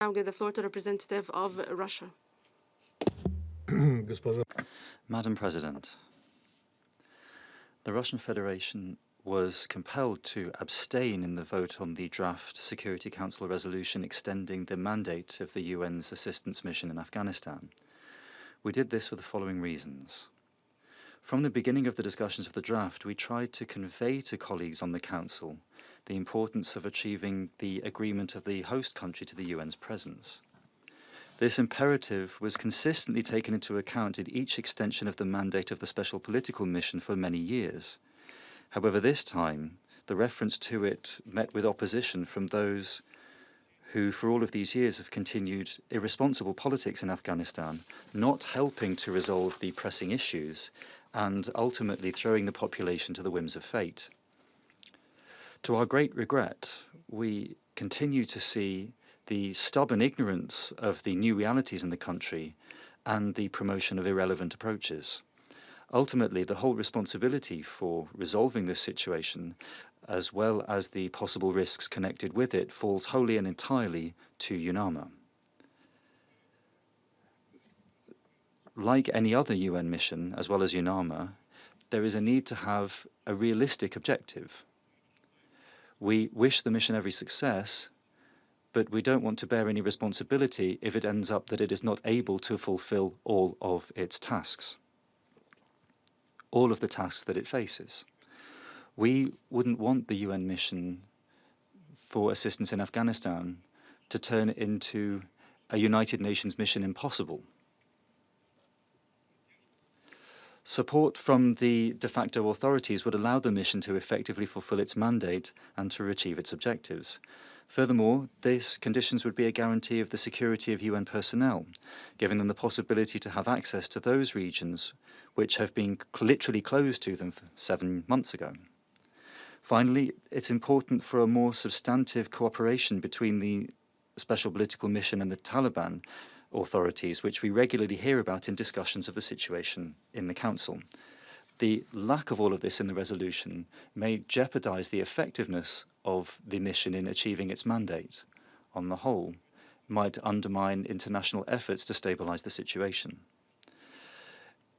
Now give the floor to the representative of Russia. Madam President, the Russian Federation was compelled to abstain in the vote on the draft Security Council resolution extending the mandate of the UN's assistance mission in Afghanistan. We did this for the following reasons. From the beginning of the discussions of the draft, we tried to convey to colleagues on the Council the importance of achieving the agreement of the host country to the UN's presence. This imperative was consistently taken into account in each extension of the mandate of the Special Political Mission for many years. However, this time, the reference to it met with opposition from those who, for all of these years, have continued irresponsible politics in Afghanistan, not helping to resolve the pressing issues, and ultimately throwing the population to the whims of fate. To our great regret, we continue to see the stubborn ignorance of the new realities in the country and the promotion of irrelevant approaches. Ultimately, the whole responsibility for resolving this situation, as well as the possible risks connected with it, falls wholly and entirely to UNAMA. Like any other UN mission, as well as UNAMA, there is a need to have a realistic objective. We wish the mission every success, but we don't want to bear any responsibility if it ends up that it is not able to fulfill all of its tasks, all of the tasks that it faces. We wouldn't want the UN mission for assistance in Afghanistan to turn into a United Nations mission impossible. Support from the de facto authorities would allow the mission to effectively fulfill its mandate and to achieve its objectives. Furthermore, these conditions would be a guarantee of the security of UN personnel, giving them the possibility to have access to those regions which have been literally closed to them 7 months ago. Finally, it's important for a more substantive cooperation between the Special Political Mission and the Taliban authorities, which we regularly hear about in discussions of the situation in the Council. The lack of all of this in the resolution may jeopardize the effectiveness of the mission in achieving its mandate. On the whole, might undermine international efforts to stabilize the situation.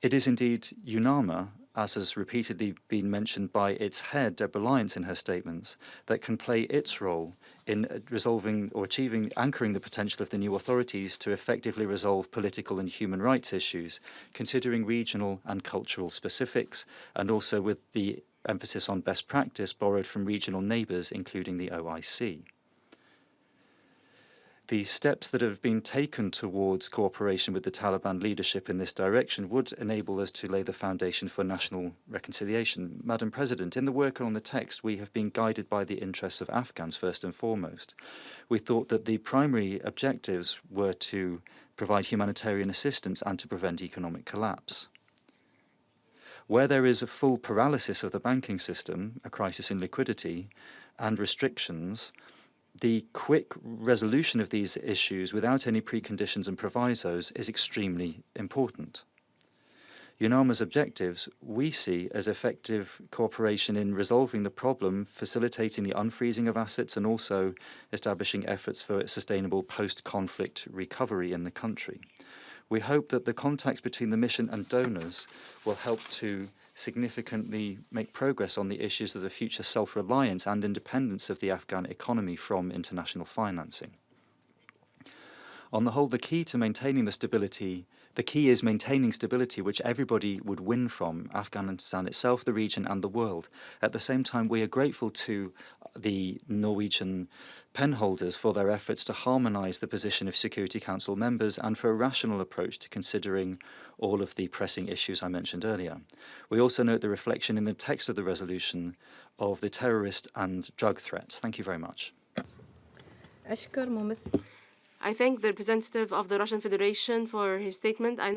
It is indeed UNAMA, as has repeatedly been mentioned by its head, Deborah Lyons, in her statements, that can play its role in resolving or achieving, anchoring the potential of the new authorities to effectively resolve political and human rights issues, considering regional and cultural specifics, and also with the emphasis on best practice borrowed from regional neighbours, including the OIC. The steps that have been taken towards cooperation with the Taliban leadership in this direction would enable us to lay the foundation for national reconciliation. Madam President, in the work on the text, we have been guided by the interests of Afghans first and foremost. We thought that the primary objectives were to provide humanitarian assistance and to prevent economic collapse. Where there is a full paralysis of the banking system, a crisis in liquidity, and restrictions, the quick resolution of these issues without any preconditions and provisos is extremely important. UNAMA's objectives we see as effective cooperation in resolving the problem, facilitating the unfreezing of assets, and also establishing efforts for sustainable post-conflict recovery in the country. We hope that the contacts between the mission and donors will help to significantly make progress on the issues of the future self-reliance and independence of the Afghan economy from international financing. On the whole, the key is maintaining stability which everybody would win from, Afghanistan itself, the region and the world. At the same time, we are grateful to the Norwegian penholders for their efforts to harmonise the position of Security Council members and for a rational approach to considering all of the pressing issues I mentioned earlier. We also note the reflection in the text of the resolution of the terrorist and drug threats. Thank you very much. I thank the representative of the Russian Federation for his statement.